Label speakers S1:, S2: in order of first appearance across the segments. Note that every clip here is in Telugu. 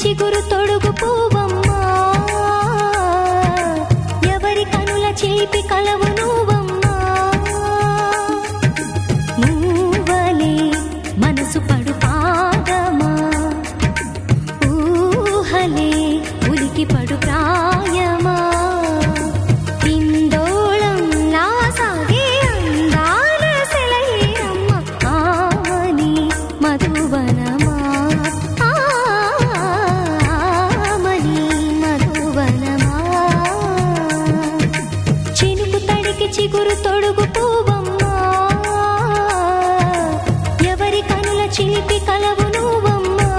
S1: చిగురు తొడుగు పువ్వమ్మా ఎవరి కనుల చిలిపి కలవు నువ్వమ్మా నువ్వలే మనసు పడు పాదమా ఊహలే ఉలికి పడు ప్రాయమా ఇందోళంలా సాగే అందాల సెలయేరమ్మ ఆమని మధువనమా ఆమని మధువనమా చినుకు తడికి చిగురు తొడుగు పువ్వమ్మా ఎవరి కనుల చిలిపి కలవు నువ్వమ్మా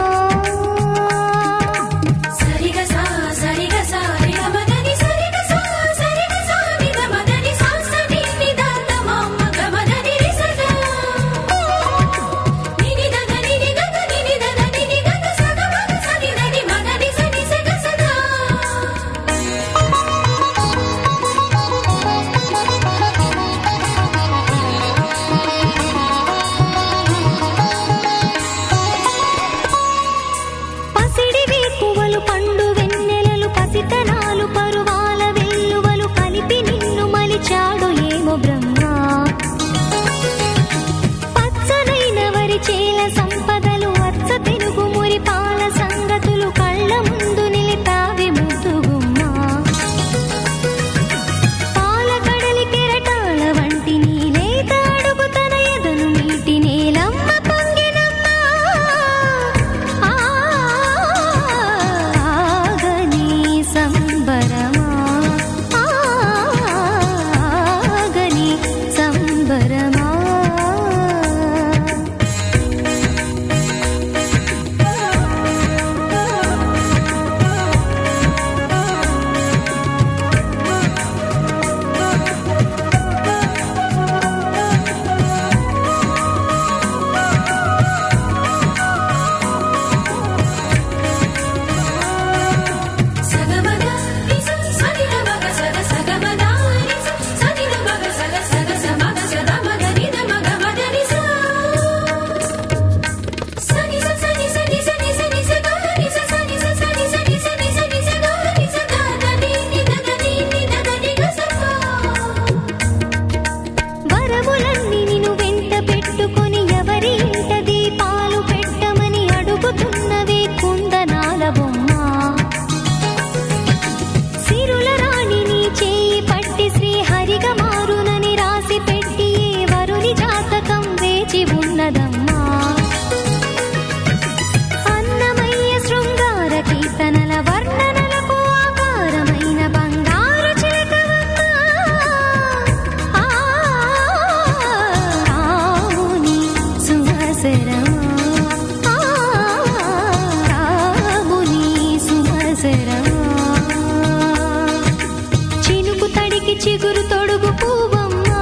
S1: చినుకు తడికి చిగురు తొడుగు పువ్వమ్మా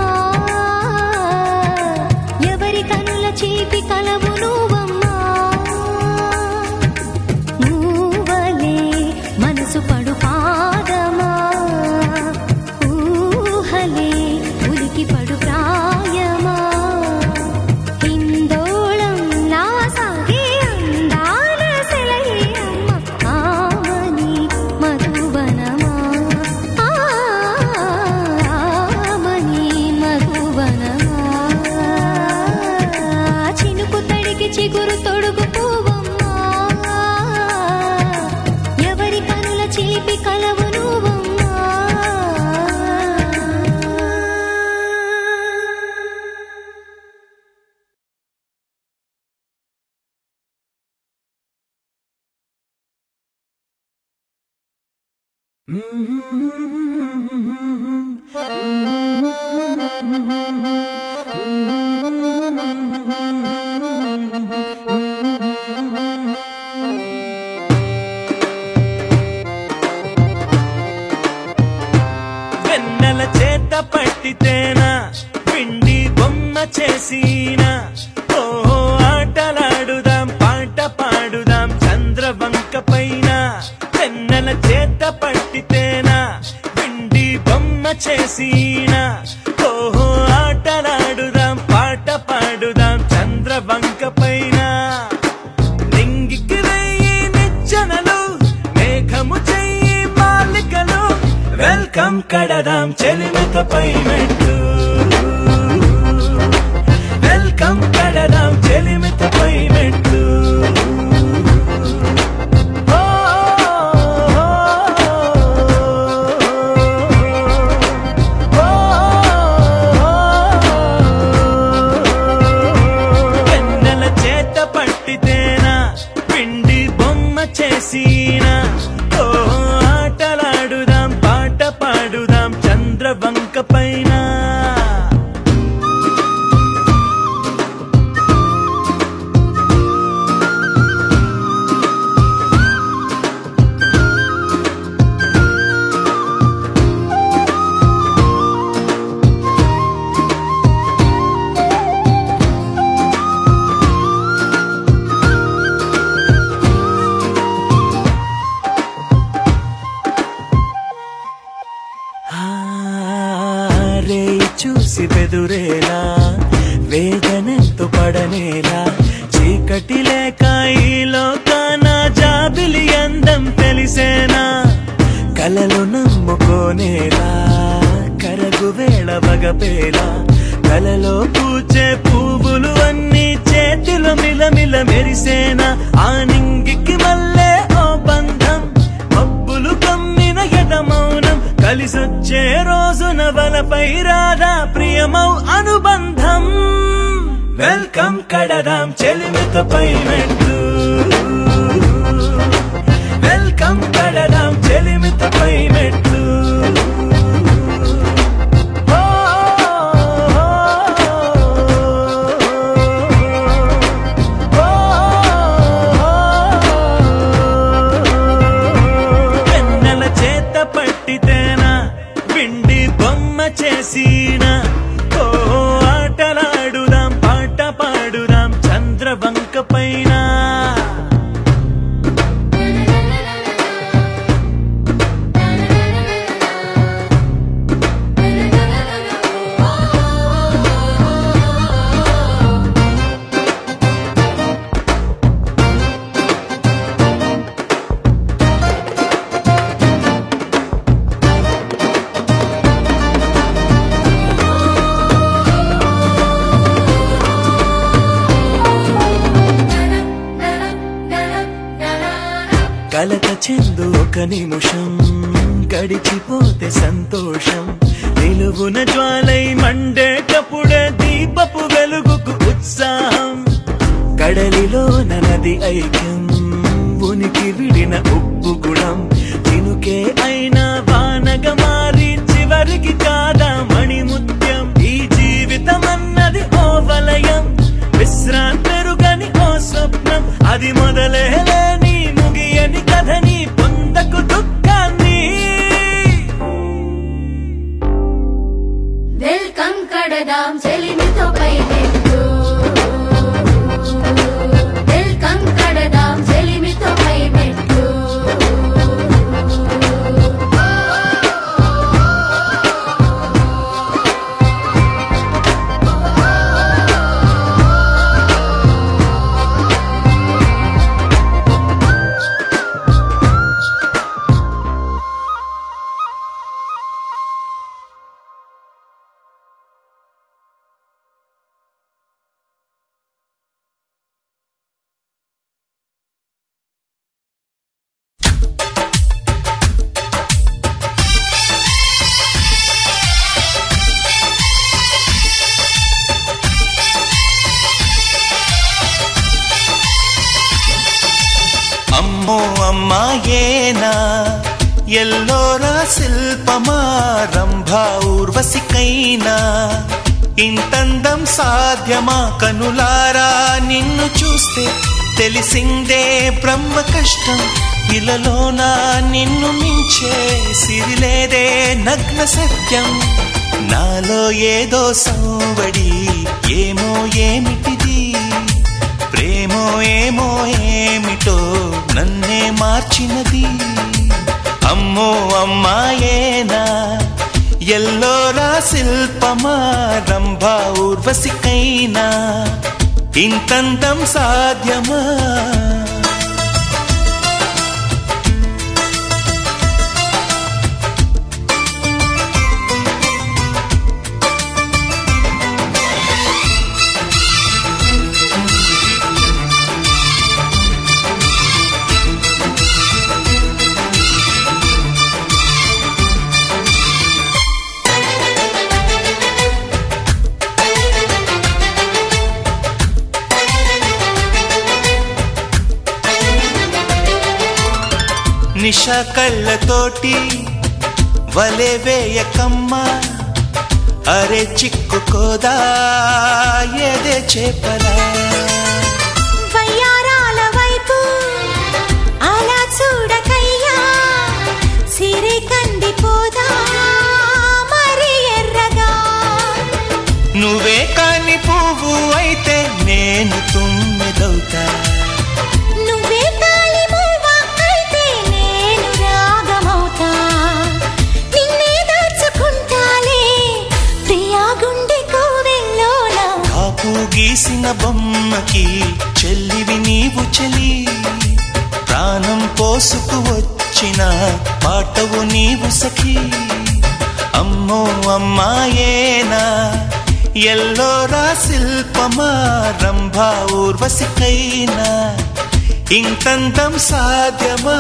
S1: ఎవరి కనుల చిలిపి కలవు నువ్వమ్మా నువ్వలే మనసు పడు పాదమా ఊహలే ఉలికి పడు ప్రాయమా ఇందోళంలా సాగే అందాల సెలయేరమ్మ ఆమని మధువనమా ఆమని మధువనమా చినుకు తడికి చిగురు తొడుగు పువ్వమ్మా ఎవరి కనుల చిలిపి కలవు నువ్వమ్మా
S2: వెన్నెల చేత పట్టితేనా పిండి బొమ్మ చేసినా ఓ ఆటలాడుదాం పాట పాడుదాం చంద్రవంక పైన వెన్నెల చేత పట్టితేనా పిండి బొమ్మ చేసినా ఓహో ఆటలాడుదాం పాట పాడుదాం చంద్రవంక పైన నింగికి వెయ్యి నిచ్చెనలు కడదాం చెలిమితపై మెట్లు వెల్కమ్ కడదాం చెలిమితపై మెట్లు వెన్నెల చేత పట్టితేనా పిండి బొమ్మ చేసినా ఆటలాడుదాం పాట పాడుదాం చంద్రవంక పైన చూసి బెదురేలా వేదనెంతో పడనేలా చీకటి లేక ఈ లోకాన జాబిలి అందం తెలిసేనా కలలు నమ్ముకోనేలా కరగు వేళ వగపేలా కలలో పూచే పువ్వులు అన్ని చేతిలో మిలమిల మెరిసేనా ఆ నింగికి మల్లే ఓ బంధం మబ్బులు కమ్మిన ఎదమౌనం కలిసొచ్చే రోజున వలపై రాధా ప్రియమౌ అనుబంధం వెల్కమ్ కడదాం చెలిమితపై మెట్లు వెల్కమ్ కడదాం చెలిమితపై మెట్లు వెన్నెల చేత పట్టితేనా పిండి బొమ్మ చేసినా ఆటలాడుదాం పాట పాడుదాం చంద్రవంక పైన కలత చెందు ఒక నిమిషం గడిచిపోతే సంతోషం నిలువున జ్వాలై మండేటప్పుడే దీపపు వెలుగుకు ఉత్సాహం కడలిలో నది ఐక్యం ఉనికి విడిన ఉప్పు గుణం చినుకే అయినా వానగా మారి చివరికి కాదా మణిముత్యం ఈ జీవితం అన్నది ఓ వలయం విశ్రాంతి పెరుగని ఓ స్వప్నం అది మొదలే లేని ముగియని కథని పొందకు దుఃఖాన్ని
S1: వెల్కమ్ కడదాం చెలిమితపై మెట్లు వెల్కమ్ కడదాం చెలిమితపై మెట్లు
S2: అమ్మో అమ్మాయేనా ఎల్లోరా శిల్పమా రంభా ఊర్వశికైనా ఇంతందం సాధ్యమా కనులారా నిన్ను చూస్తే తెలిసిందే బ్రహ్మ కష్టం ఇలలోనా నిన్ను మించే సిరిలేదే నగ్న సత్యం నాలో ఏదో సంవడి ఏమో ఏమిటిది ప్రేమో ఏమో ఏమిటో నన్నే మార్చినది అమ్మో అమ్మాయేనా ఎల్లోరా శిల్పమా రంభా ఊర్వశికైనా ఇంతందం సాధ్యమా నిష కళ్ళతోటి వలే వేయకమ్మా, అరే చిక్కుకోదా ఏదే చేపలా.
S1: వయ్యారాల వైపు అలా చూడకయ్యా, సిరి కందిపోదా మరి ఎర్రగా.
S2: నువ్వే కాని పువ్వు అయితే నేను తుమ్మెదవుతా,
S1: నువ్వే కాలి పువ్వ అయితే నేను రాగమవుతా. నిన్నే దాచుకుంటాలే ప్రియా గుండె కోవెల్లోన.
S2: కాపు గీసిన బొమ్మకి చెల్లివి నీవు చెలి, ప్రాణం పోసుకు వచ్చిన పాటవు నీవు సఖి. అమ్మో అమ్మాయేనా ఎల్లోరా శిల్పమా, రంభా ఊర్వశికైనా ఇంతంతం సాధ్యమా.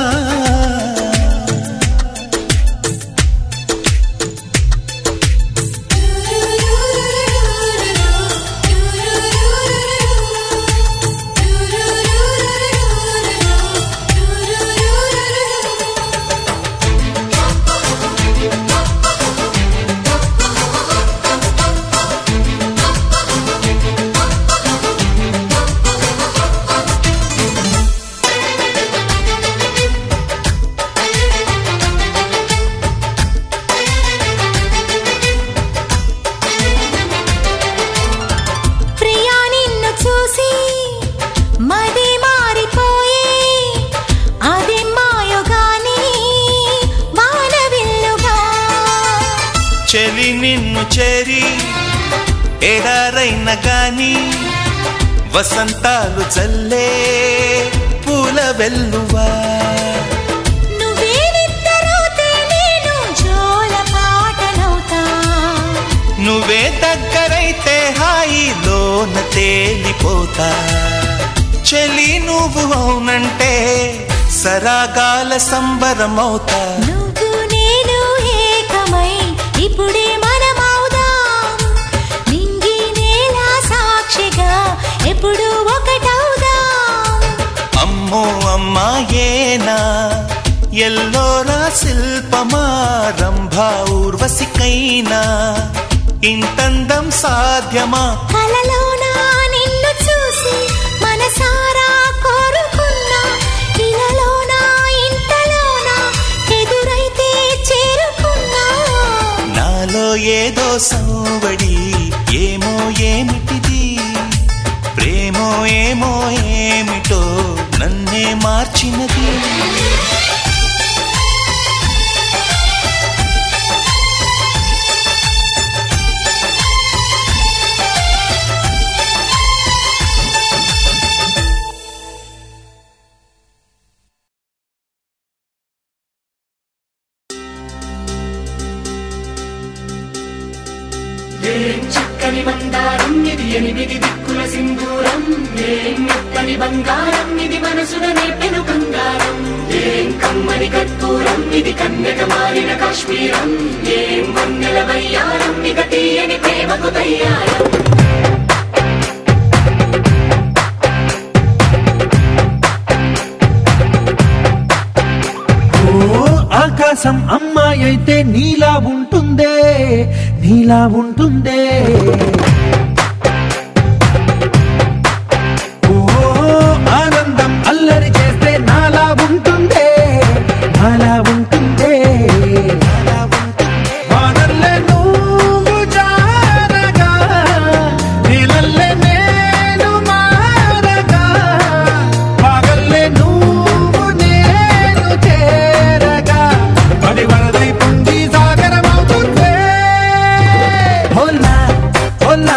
S2: చెలి నిన్ను చేరి ఎడారైన గాని, వసంతాలు చల్లే పూల వెల్లువా. నువ్వే దగ్గరైతే హాయిలోన తేలిపోతా. చెలి నువ్వు అవునంటే సరాగాల సంబరమవుతా.
S1: నువ్వు నేను ఏకమై ఇప్పుడే మనమవుదాం, నింగి నేల సాక్షిగా ఎప్పుడు ఒకటవుదాం.
S2: అమ్మో అమ్మాయేనా ఎల్లోరా శిల్పమా, రంభా ఊర్వశికైనా ఇంతందం సాధ్యమా.
S1: కలలోనా నిన్ను చూసి మనసారా కోరుకున్నా, ఇలలోనా ఇంతలోనా ఎదురైతే చేరుకున్నా.
S2: నాలో ఏదో సౌవడి ఏమో ఏమిటిది, ప్రేమో ఏమో ఏమిటో నన్నే మార్చినది.
S3: చక్కని బంగారం ఇది, ఎనిమిది దిక్కుల సింధూరం. ఏం మెత్తని బంగారం ఇది, మనసున నేర్పెను బంగారం. ఏం కమ్మని కర్పూరం ఇది, కన్యక మారిన కాశ్మీరం. ఏం వన్నెల వయ్యారం ఇక తీయని ప్రేమకు తయ్యారం.
S4: ఆకాశం అమ్మాయి అయితే నీలా ఉంటుందే, నీలా ఉంటుందే. ఓ ఆనందం అల్లరి చేస్తే నాలా ఉంటుందే, నాలా ఉంటుందే. వానల్లే నువ్వు జారగా, నీలల్లే నేను మారగా, పగల్లే నువ్వు నేను చేరగా, పడి వరదై పొంగి సాగరమవుతుందే. హోలా హోలా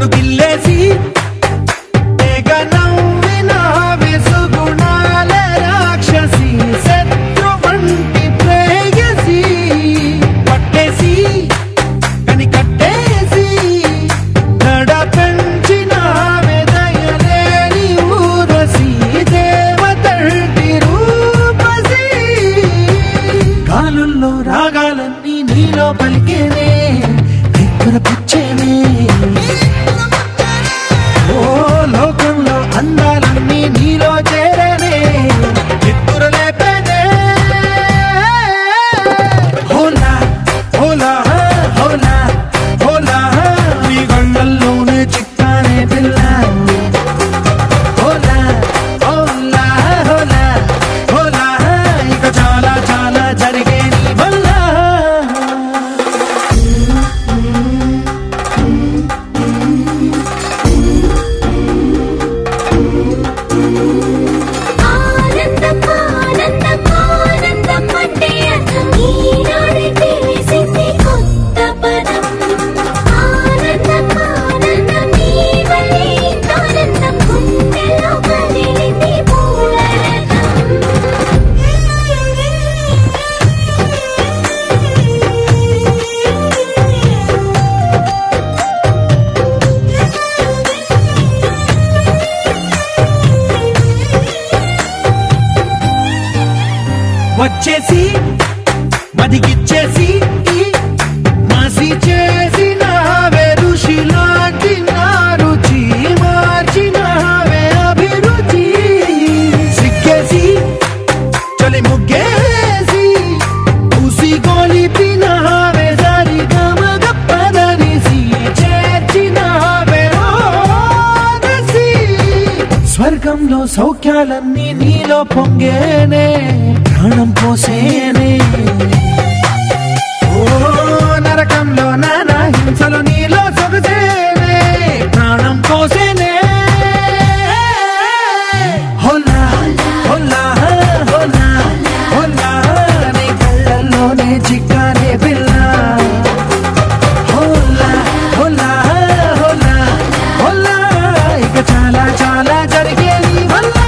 S4: నన్ను గిల్లేసి తెగ నవ్విన విసుగుణాల రాక్షసి శత్రువంటి ప్రేయసి పట్టేసి కని కట్టేసి నడ పెంచిన దయలేని ఊరసి దేవతల్టి రూపసి గాలుల్లో రాగాలన్నీ నీలో పలికేనే పిచ్చేనే ఓ లోకంలో అందాలన్నీ నీలో చేరనే చిత్తుర లేపేనే హోలా హోలా హోలా హోలా నీ గండల్లోనే చిక్కానే పిల్ల హోలా హోలా హోలా హోలా ఇక చాలా చాలా జరిగే నీ వల్ల వచ్చేసి మదిగిచ్చేసి మాసి చేసిన ఋషిలాంటి నా రుచి మార్చినవే అభిరుచి సిగ్గేసి చలి ముగ్గేసి ఉసి గోలిపినవే సరి గమగప్పదనిసి చేర్చినవే ఓదసి స్వర్గంలో సౌఖ్యాలన్నీ నీలో పొంగేనే ప్రాణం పోసేనే ఓ నరకంలో నానా హింసలు నీలో సొగసేనే ప్రాణం పోసేనే హోలా హోలా హోలా హోలా నీ కళ్ళల్లోనే చిక్కానే పిల్ల హోలా హోలా హోలా హోలా ఇక చాలా చాలా జరిగే నీ వల్ల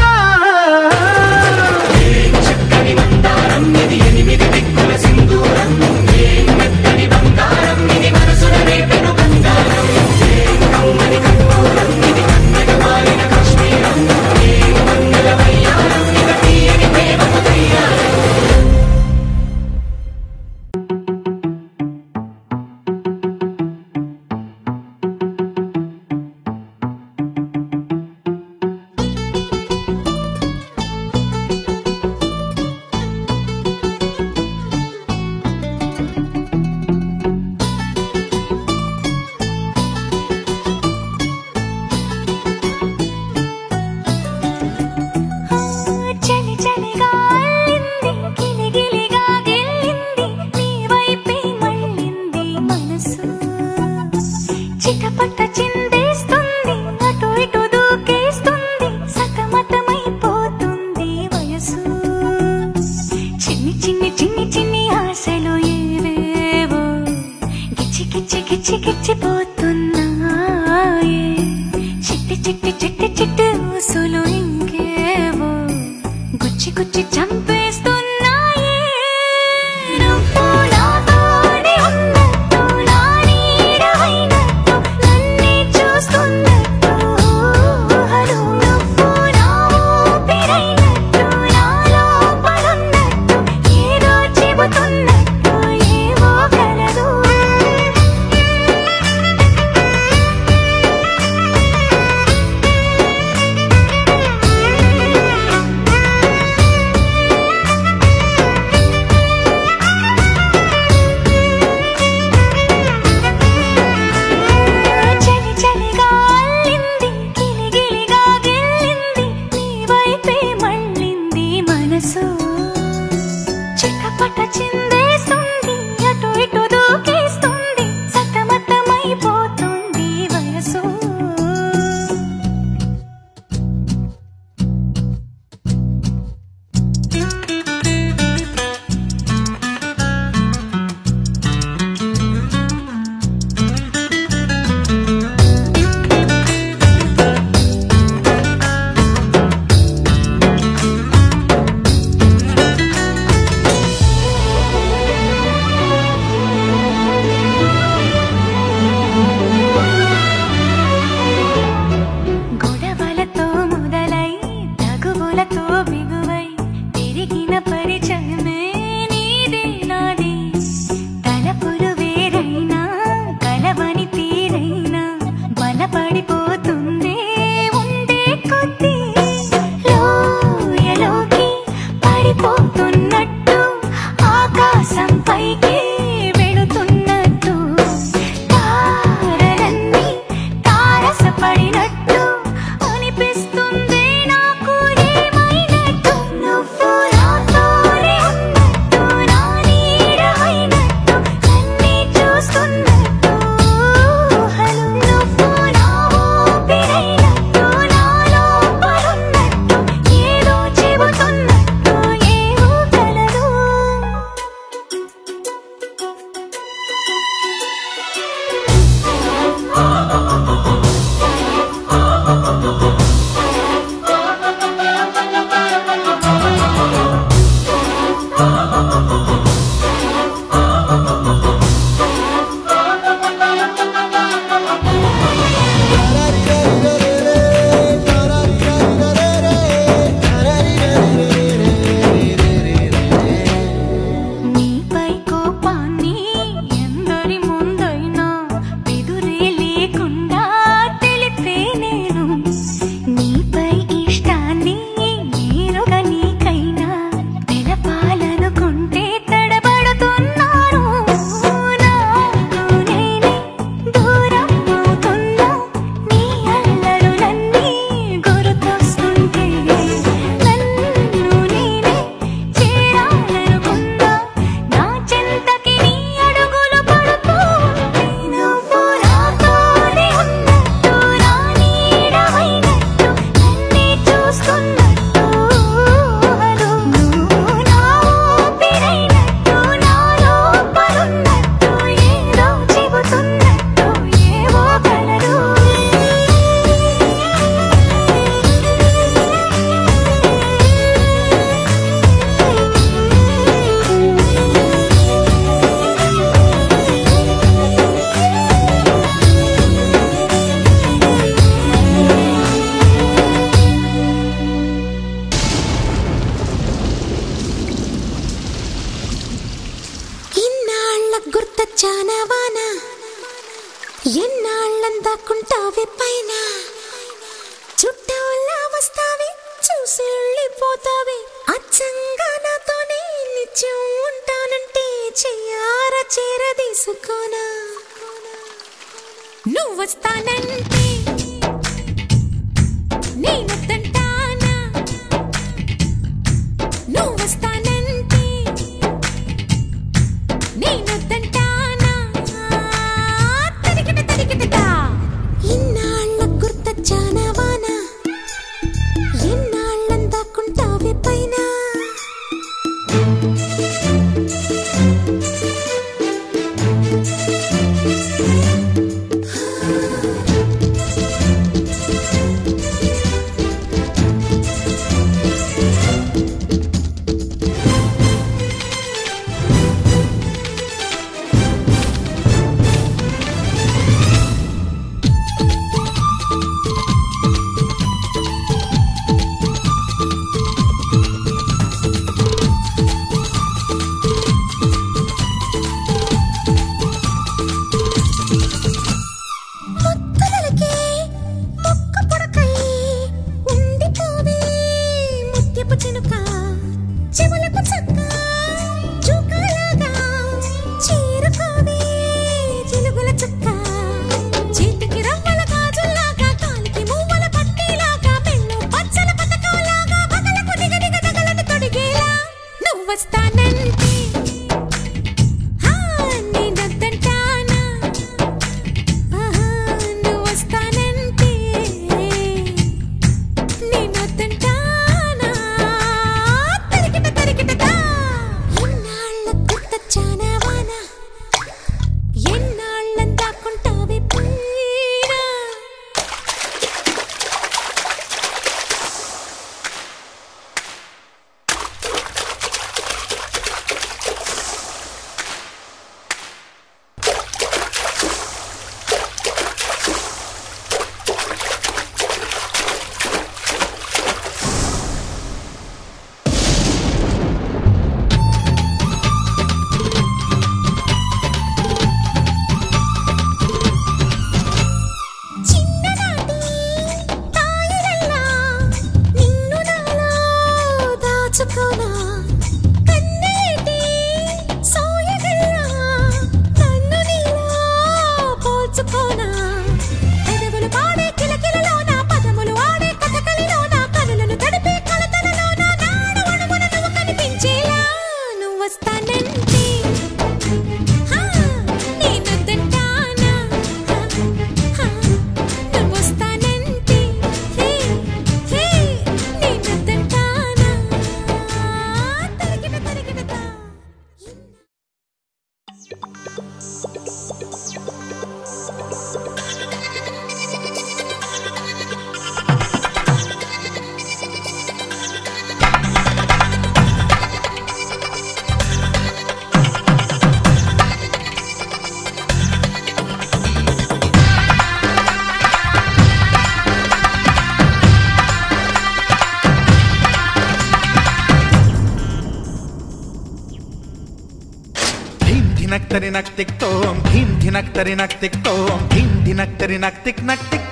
S4: धिनक तिक तोम धीम धिनक तिक तोम धीम धिनक तिक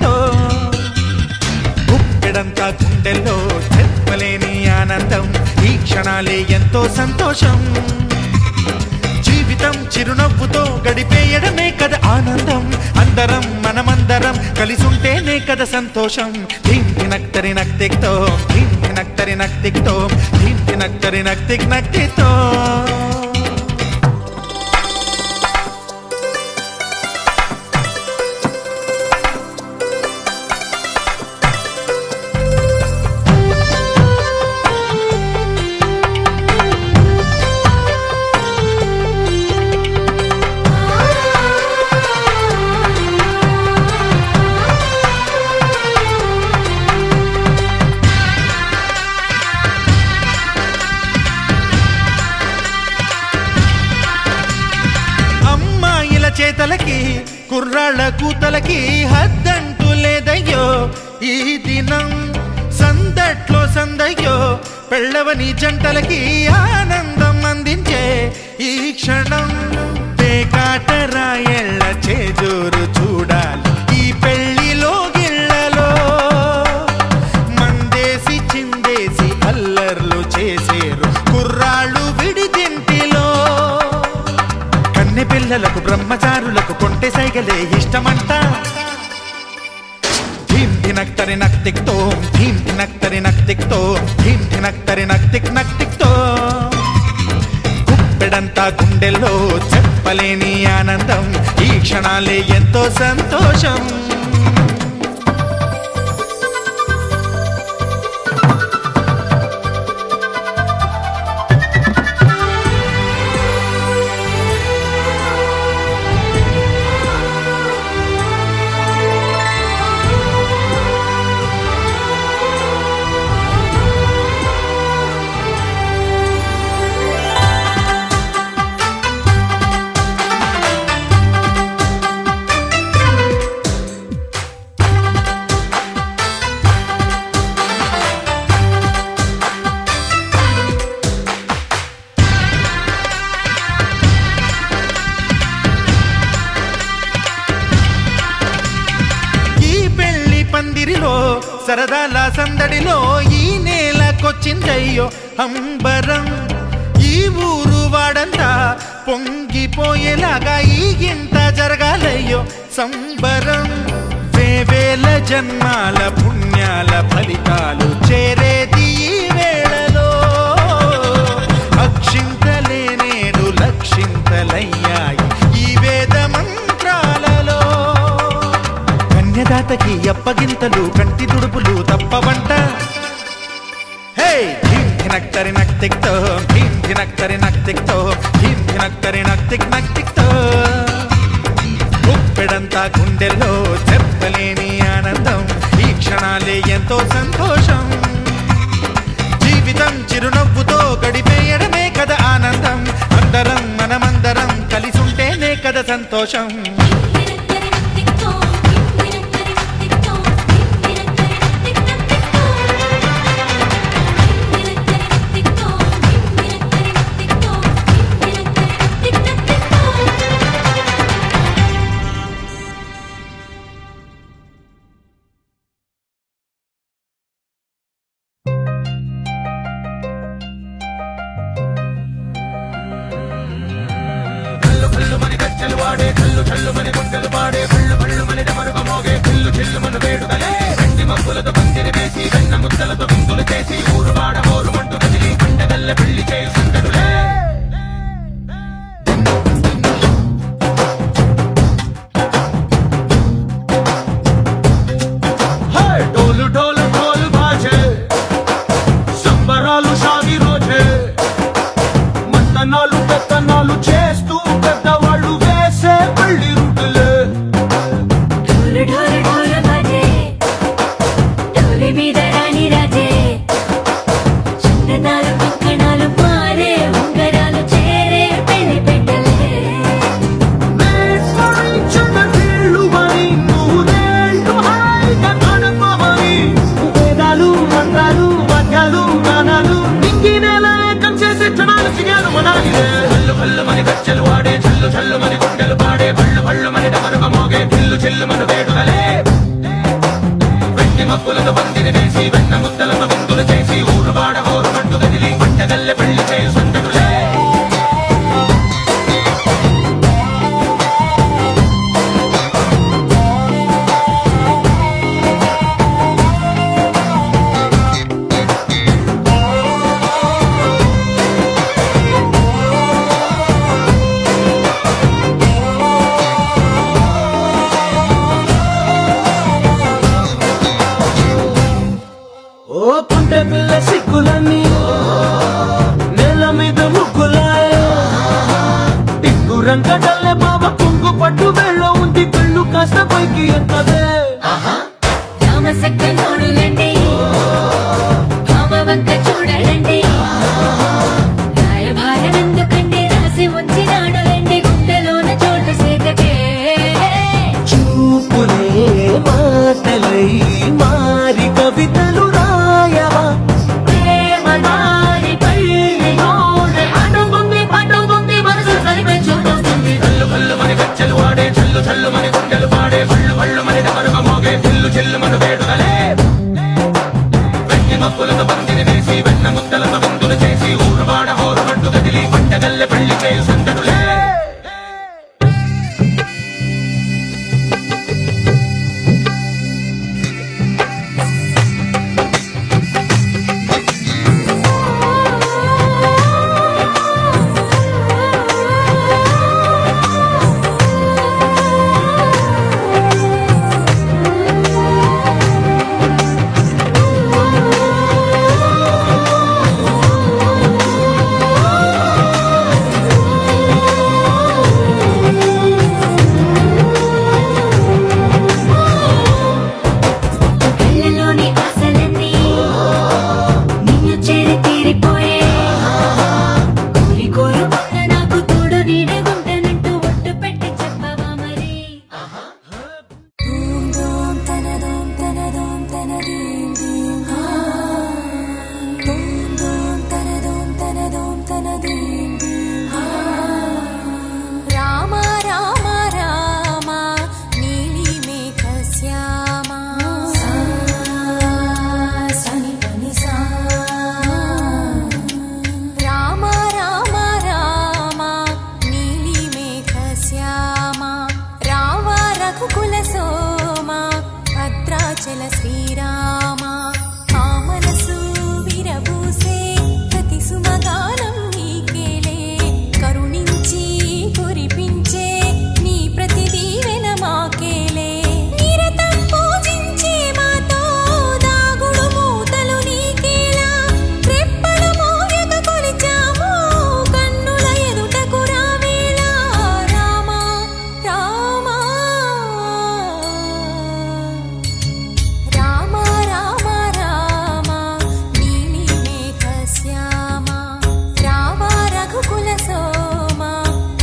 S4: तोम గుప్పెడంతా గుండెల్లో చెప్పలేని ఆనందం ఈ క్షణాలే ఎంతో సంతోషం జీవితం చిరునవ్వుతో గడిపేయడమే కదా ఆనందం అందరం మనమందరం కలిసి ఉంటేనే కదా సంతోషం ధీమ్ ధినక్ తిక్ తోం ధీమ్ ధినక్ తిక్ తోం ధీమ్ ధినక్ తిక్ తోం చేతలకి కుర్రాళ్ళ కూతలకి హద్దంటూ లేదయ్యో ఈ దినం సందట్లో సందయ్యో పెళ్ళవని జంటలకి ఆనందం అందించే ఈ క్షణం పేకాటరాయళ్ళ చేజోరు చూడాలి ఈ పెళ్లిలో గిళ్ళలో మందేసి చిందేసి అల్లర్లు చేసేరు కుర్రాళ్ళు విడిదింటిలో కన్నె పిల్లలకు బ్రహ్మచారులకు కొంటె సైగలే ఇష్టమంట ధినక్ తరి నక్ తిక్ తోం ధీం ధినక్ తరి నక్ తిక్ తోం ధీం ధినక్ తరి నక్ తిక్ తోం గుప్పెడంతా గుండెల్లో చెప్పలేని ఆనందం ఈ క్షణాలే ఎంతో సంతోషం సరదాల సందడిలో ఈ నేలకొచ్చిందయ్యో అంబరం ఈ ఊరు వాడంతా పొంగిపోయేలాగా ఈ గింత జరగాలయ్యో సంబరం వేవేల జన్మాల పుణ్యాల ఫలితాలు చేరేది ఈ వేళలో అక్షింతలే నేడు లక్షింతలయ్యాయి ఈ వేద మంత్రాలలో కన్యదాతకి అప్పగింతలు కంటి దుడుపులు తప్పవంట హే ధీం ధినక్ తరి నక్ తిక్ తోం ధీం ధినక్ తరి నక్ తిక్ తోం ధీం ధినక్ తరి నక్ తిక్ తోం గుప్పెడంతా గుండెల్లో చెప్పలేని ఆనందం ఈ క్షణాలే ఎంతో సంతోషం జీవితం చిరునవ్వుతో గడిపేయడమే కదా ఆనందం అందరం మనమందరం కలిసుంటేనే కదా సంతోషం
S3: మనసు కలిపే చూస్తుంది
S1: భద్రాచల శ్రీరామ ఆ మనసు విరబూసే ప్రతి సుమగానం నీకేలే కరుణించి కురిపించే నీ ప్రతి దీవెన మాకేలే నిరతం పూజించే మాతో దాగుడు మూతలు నీకేలా రెప్పలు మోయక కొలిచాము కన్నుల ఎదుటకు రావేలా రామ రామ రామ రామ రామ నీలి మేఘ శ్యామ రామ రఘుకుల సోమ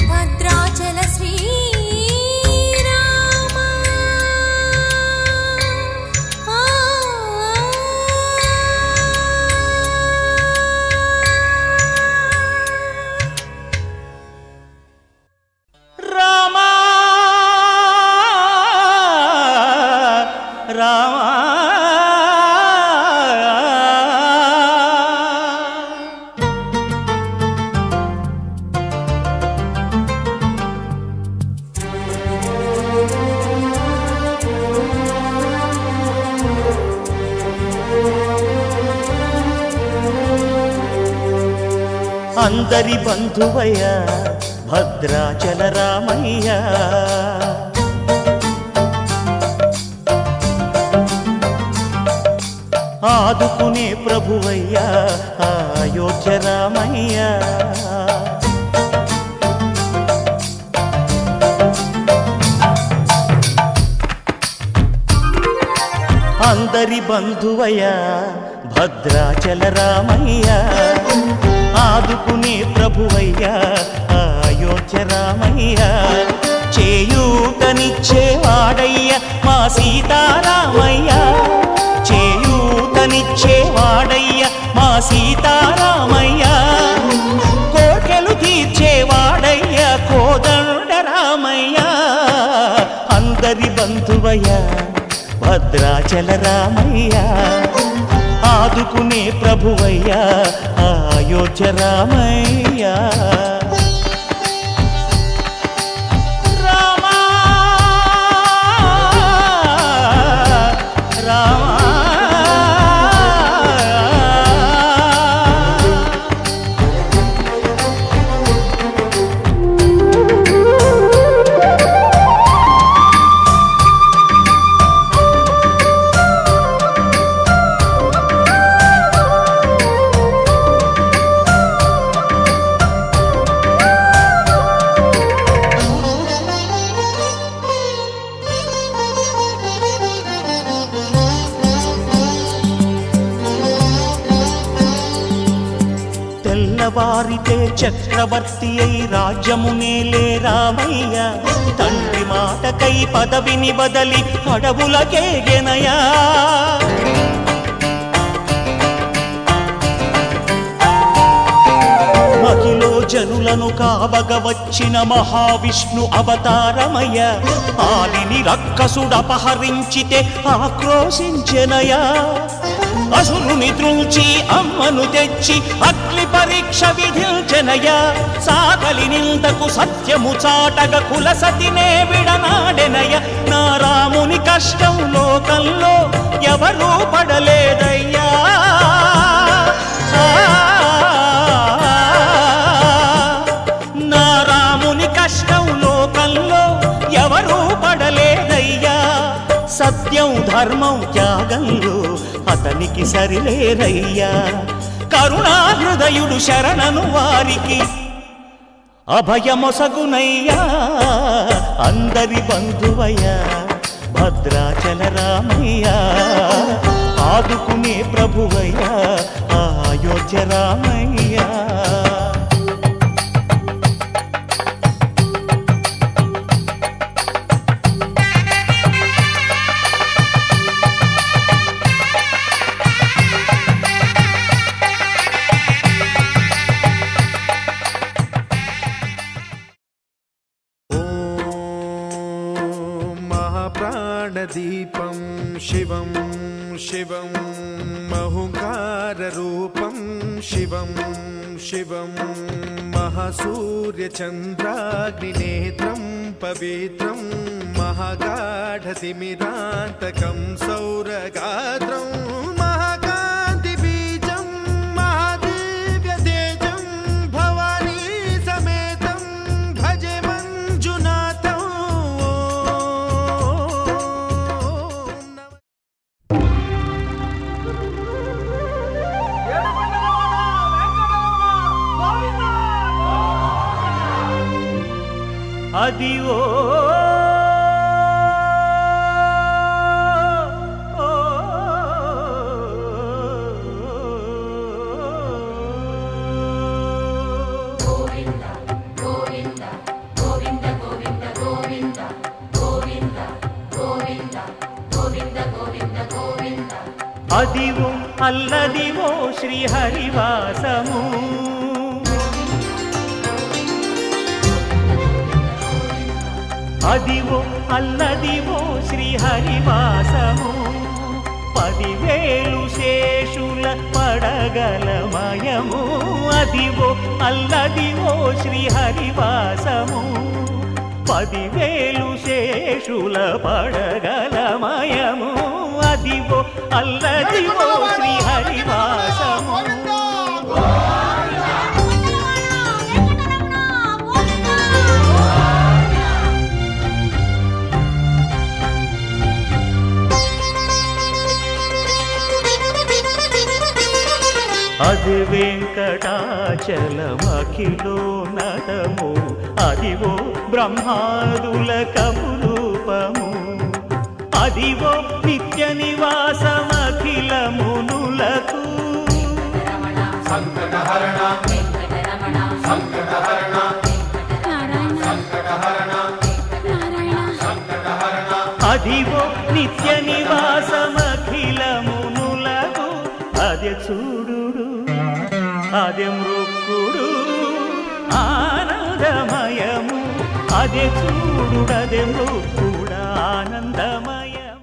S1: భద్రాచల శ్రీరామ
S2: రామా రామా అందరి బంధువయ్య భద్రాచల రామయ్య ఆదుకునే ప్రభువయ్య అయోధ్య రామయ్య అందరి బంధువయ్య భద్రాచల రామయ్య ఆదుకునే ప్రభువయ్య అయోధ్య రామయ్య చేయూతనిచ్చేవాడయ్య మా సీతారామయ్య చేయూతనిచ్చేవాడయ్య మా సీతారామయ్య కోర్కెలు తీర్చేవాడయ్య కోదండ రామయ్య అందరి బంధువయ్య భద్రాచల రామయ్య ఆదుకునే ప్రభువయ్య అయోధ్య రామయ్య రామా రామా తెల్లవారితే చక్రవర్తి అయి రాజ్యమునేలే రామయ్య తండ్రి మాటకై పదవిని బదలి అడవులకేగెనయా మహిలో జనులను కావగ వచ్చిన మహావిష్ణు అవతారమయ్య ఆలిని రక్కసుడపహరించితే ఆక్రోశించెనయా అసురుని త్రుంచి అమ్మను తెచ్చి అగ్ని పరీక్ష విధించెనయా సాగలి నిందకు సత్యము చాటగ కులసతినే విడనాడెనయ నా రాముని కష్టం లోకంలో ఎవరూ పడలేదయ్యా నా రాముని కష్టం లోకంలో ఎవరూ పడలేదయ్యా సత్యం ధర్మం త్యాగంలో అతనికి సరిలేరయ్యా కరుణా హృదయుడు శరణను వారికి అభయమొసగునయ్యా అందరి బంధువయ్య భద్రాచల రామయ్య ఆదుకునే ప్రభువయ్య అయోధ్య రామయ్య
S4: प्राणदीपं शिवं शिवं महुकाररूपं శివం శివం మహాసూర్యచంద్రాగ్నినేత్రం పవిత్రం మహాగాఢతిమిరాంతకం సౌరగాత్రం మహాకాంతి బీజం మహాదివ్యతేజం భవానీ సమేతం భజే మంజునాథం.
S2: అదివో అదివో అల్లదివో శ్రీహరివాసము అదివో అల్లదివో శ్రీహరివాసము 10,000 శేషుల పడగలమయము అదివో అల్లదివో శ్రీహరివాసము 10,000 శేషుల పడగలమయము అదివో అల్లదివో శ్రీహరివాసము. అది వెంకటాచలమఖిలో నటము అదివో బ్రహ్మాదుల కపురూపము అదివో నిత్య నివాసమఖిల మునులకు అదివో నిత్య నివాసమఖిల మునులకు అదే చూడు అదే మృక్కుడు ఆనందమయము అదే చూడు అదే మృక్కుడు ఆనందమయం.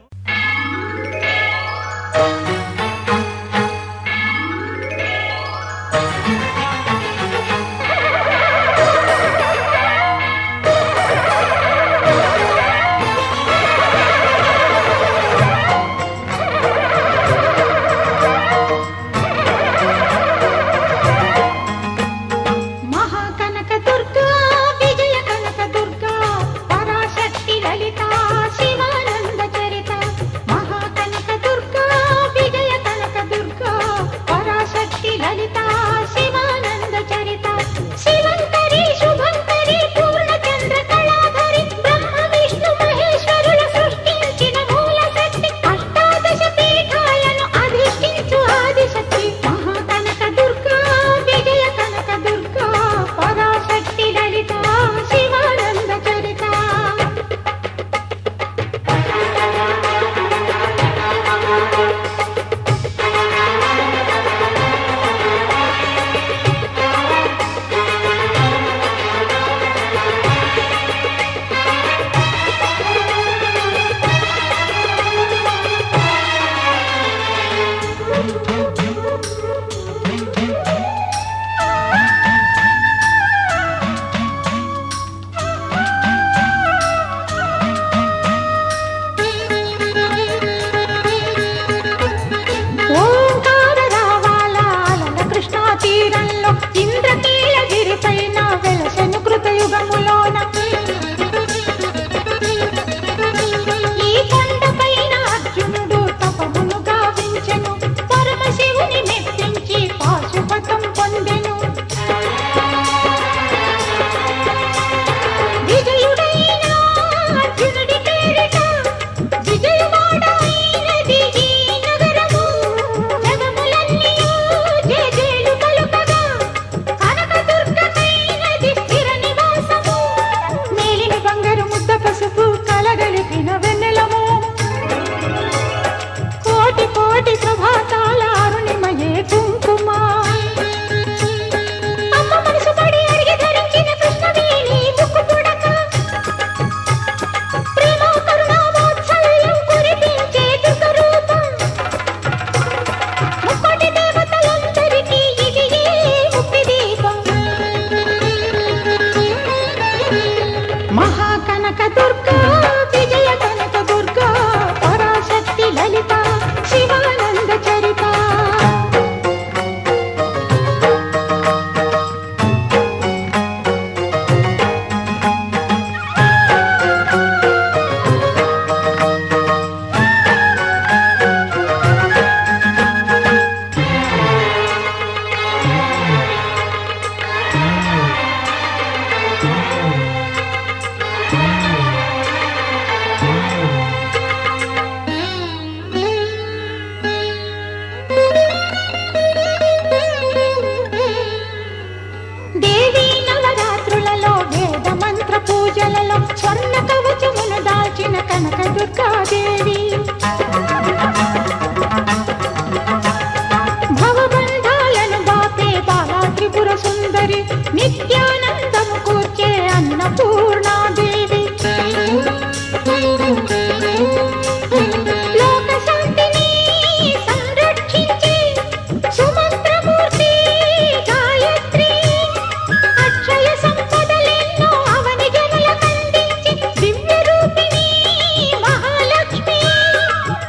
S5: శివానంద చరిత స్వర్ణ కవచమును దాల్చిన కనక దుర్గాదేవి భవబంధాలను బాపే బాలా త్రిపుర సుందరి నిత్యానందము కూర్చే అన్నపూర్ణాదేవి లోక శాంతిని సంరక్షించే సుమంత్రమూర్తి గాయత్రి అక్షయ సంపదలెన్నో అవని జనులకు దివ్య రూపిణి మహాలక్ష్మి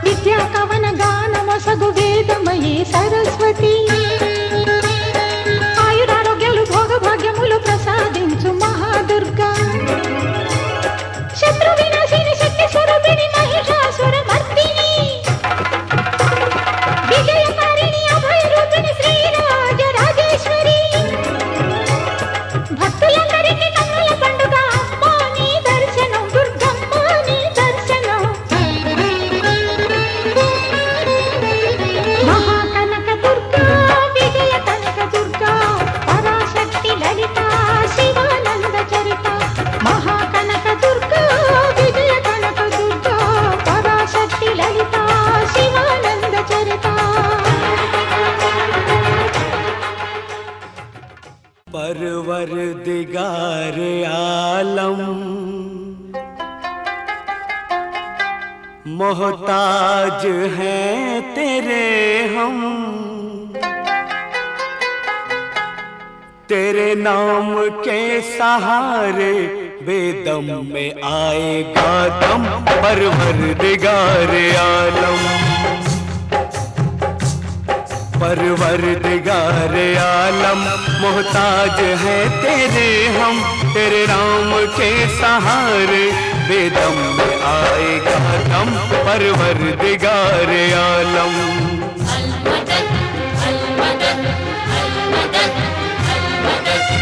S5: విద్యా కవన గానమసగు వేదమయీ సరస్వతి ఆయురారోగ్యాలు భోగభాగ్యములు ప్రసాదించు మహాదుర్గా శత్రు వినాశిని శక్తి స్వరూపిణి మహిషాసుర మర్దిని విజయకారిణి అభయ రూపిణి శ్రీరాజ రాజేశ్వరి భక్తులందరికీ కన్నుల పండుగ అమ్మా నీ దర్శనం దుర్గమ్మ నీ దర్శనం మహాకనక దుర్గా విజయ కనక దుర్గా పరాశక్తి లలిత శివానంద చరిత మహాకనక దుర్గా విజయ కనక దుర్గా పరాశక్తి లలిత శివానంద చరిత
S2: परवरदिगार आलम मोहताज हैं तेरे हम तेरे नाम के सहारे बेदम में आएगा दम परवरदिगार आलम परवरदिगार आलम मोहताज है तेरे हम तेरे नाम के सहारे बेदम में आएगा दम परवरदिगार आलम
S3: अलमदद अलमदद अलमदद अलमदद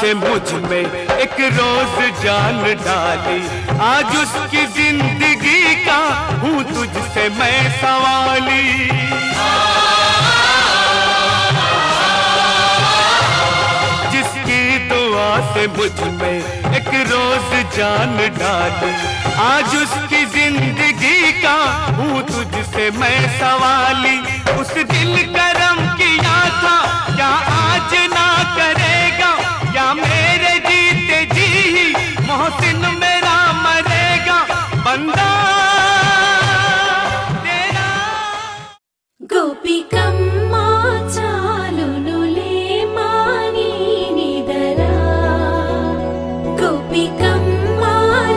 S2: से मुझ में एक रोज जान डाली आज उसकी जिंदगी का हूँ तुझसे मैं सवाली जिसकी दुआ से मुझ में एक रोज जान डाली आज उसकी जिंदगी का हूँ तुझसे मैं सवाली उस दिल करम किया था क्या आज ना करेगा क्या मेरे जीते जी ही मोहसिन मेरा मरेगा बंदा तेरा
S5: गोपिकम्मा चालुनुले मानी निदरा गोपिकम्मा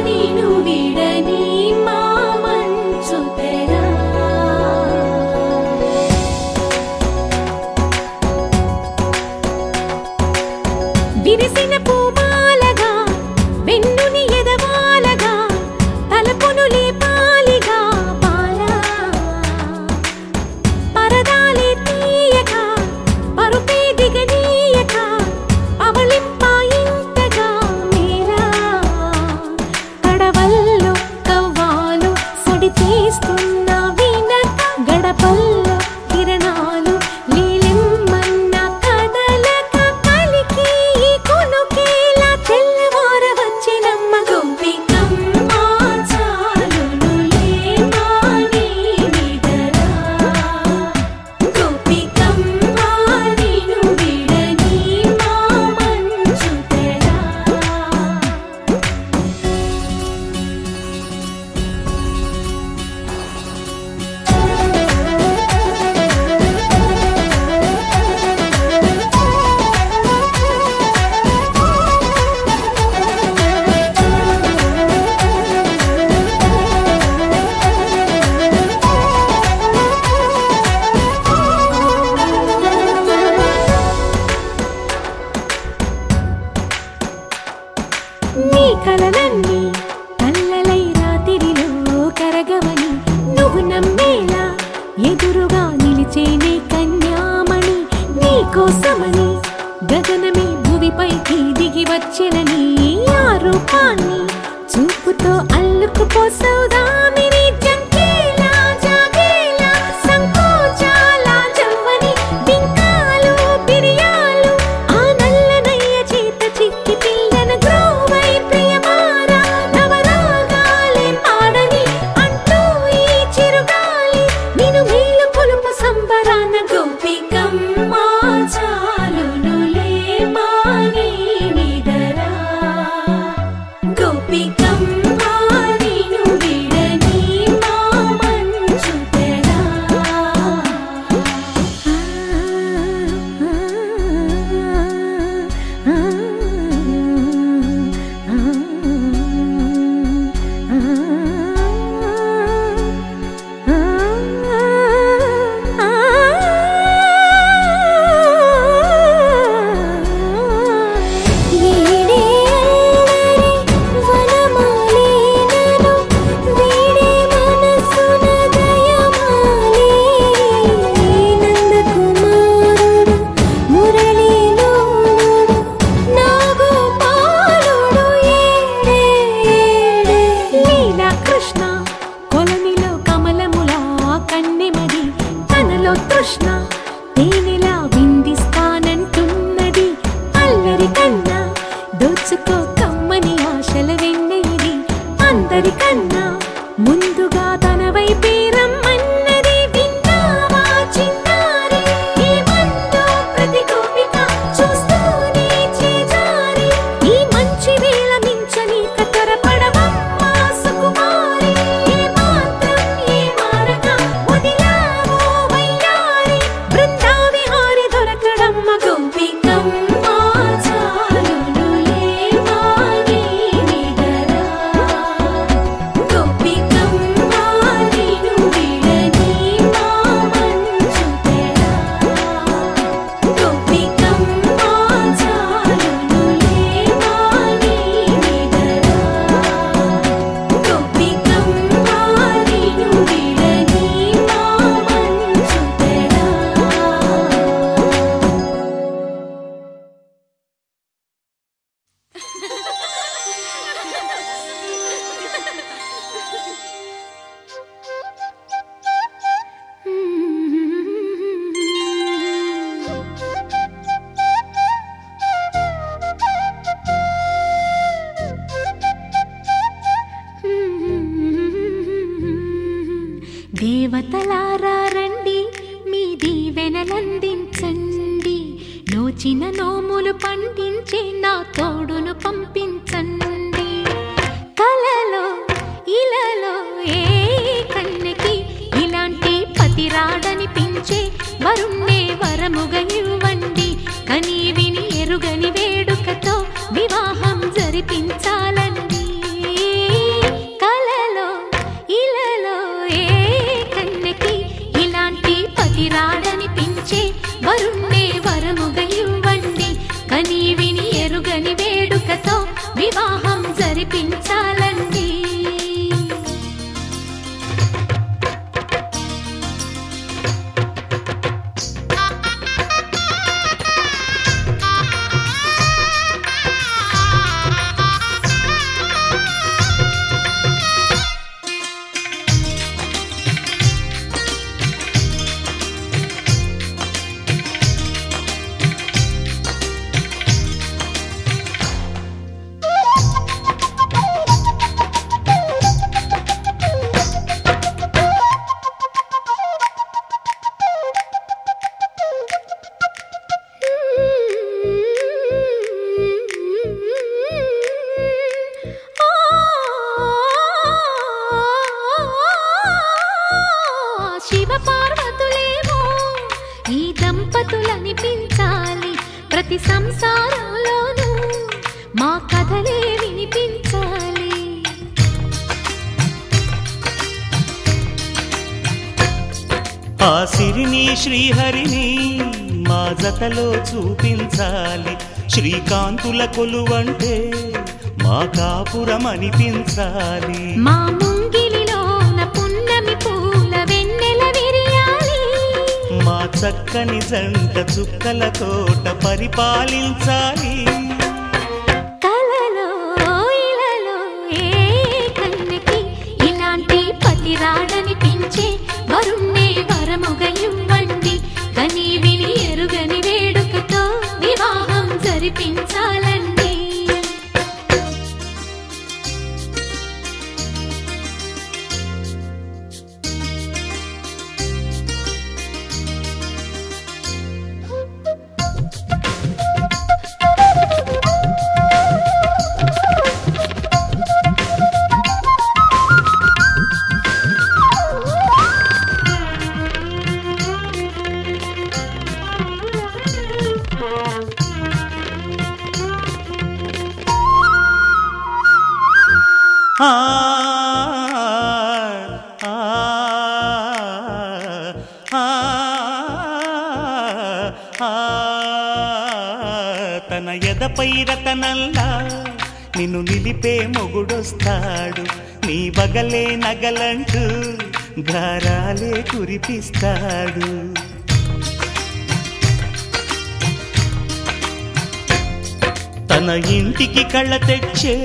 S5: निनु विडनी मा मंचु तेरा విరిసిన పూమాలగా వెన్నుని ఎదవాలగా తలపును లేపాలిగా బాలా పరదాలే కోసమని గగనమే భూమిపైకి దిగి వచ్చెనని ఆ రూపాన్ని చూపుతో అల్లుకుపోసౌదామిని జంకేలా జాగేలా సంకోచాల జవ్వని బింకాలు బిరియాలు ఆ నల్లనయ్య చేత చిక్కి పిల్లన గ్రోవై ప్రియమారా నవరాగాలే పాడని అంటూ ఈ చిరుగాలి నిన్ను మేలు కొలుపు సంబరాన గోపికమ్మ చాలునులే మాని నిదరా గోపికమ్మ నిన్ను విడని మా మంచు తెరా అందరికన్నా ముందుగా తన వైపే రమ్మన్నది విన్నావా చిన్నారి ఈ మందు ప్రతి గోపిక చూస్తూనే చేజారి ఈ మంచి వేళ మించని కతరపడవమ్మ సుకుమారి ఏ మాత్రం ఏ మారక వదిలావో వయ్యారి బృందావిహారి దొరకడమ్మ గోపికమ్మ చాలునులే మాని నిదరా గోపికమ్మ నిన్ను విడని మా మంచు తెరా గోపికమ్మ చాలునులే మాని నిదరా గోపికమ్మ నిన్ను విడని మా మంచు తెరా దేవతలారా రండి మీ దీవెనలందించండి నోచిన నోములు పండించే నా తోడును పంపించండి కలలో ఇలలో ఏ కన్నెకి ఇలాంటి పతిరాడనిపించే వరుణ్ణే వరముగా ఇవ్వండి కని విని ఎరుగని వేడుకతో వివాహం జరిపించాలండి కలలో ఇలలో ఏ కన్నెకి ఇలాంటి పతిరాడనిపించే వరుణ్ణే వరముగా ఇవ్వండి కని విని ఎరుగని వేడుకతో వివాహం జరిపించాలండి శివ పార్వతులేమో ఈ దంపతులనిపించాలి ప్రతి సంసారంలోనూ మా కథలే వినిపించాలి
S6: ఆ సిరిని శ్రీహరిని మా జతలో చూపించాలి శ్రీకాంతుల కొలువంటే మా కాపురం అనిపించాలి
S5: మా ముంగిలిలోన పున్నమి పూల వెన్నెల విరియాలి
S6: మా చక్కని జంట చుక్కల తోట పరిపాలించాలి.
S1: కలలో ఇలలో ఏ కన్నెకి ఇలాంటి పతి రాడనిపించే వరుణ్ణే వరముగా ఇవ్వండి. కని విని ఎరుగని వేడుకతో వివాహం జరిపించాలండి.
S6: ఆ ఆ ఆ తన ఎదపై రతనల్లా నిన్ను నిలిపే మొగుడొస్తాడు. నీ బగలే నగలంటూ గారాలే కురిపిస్తాడు. తన ఇంటికి కళ్ళ తెచ్చే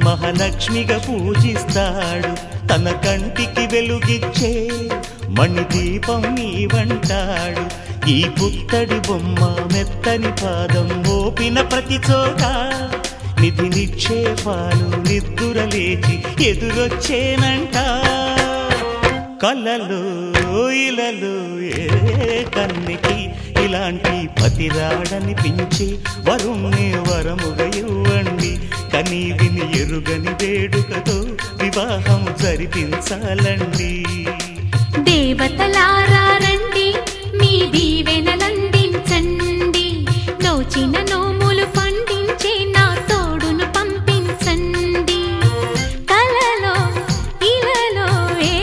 S6: మహాలక్ష్మిగా పూజిస్తాడు. తన కంటికి వెలుగిచ్చే మణిదీపం నీవంటాడు. ఈ పుత్తడి బొమ్మ మెత్తని పాదం మోపిన ప్రతి చోట నిధి నిక్షేపాలు నిద్దురలేచి ఎదురొచ్చేనంట. కలలో ఇలలో ఏ కన్నెకి ఇలాంటి పతి రాడనిపించి వరుణ్ణే వరముగా ఇవ్వండి. కని విని ఎరుగని వేడుకతో వివాహం జరిపించాలండి.
S1: దేవతలారా రండి, మీ దీవెనలందించండి. నోచిన నోములు పండించే నా తోడును పంపించండి. కలలో ఇలలో ఏ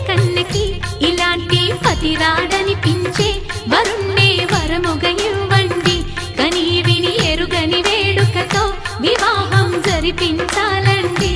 S1: కన్నెకి ఇలాంటి పతి రాడనిపించే వరుణ్ణే వరముగా ఇవ్వండి. కని విని ఎరుగని వేడుకతో వివాహం జరిపించాలండి.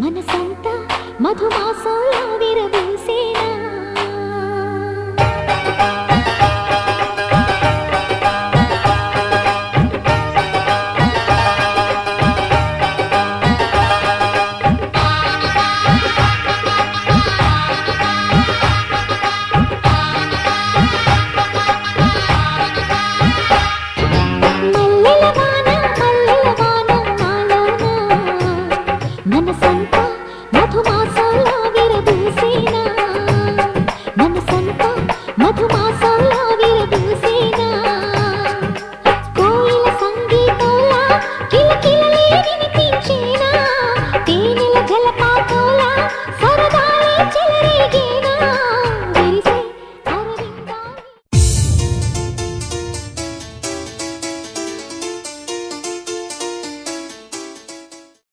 S5: మనసంతా మధుమాస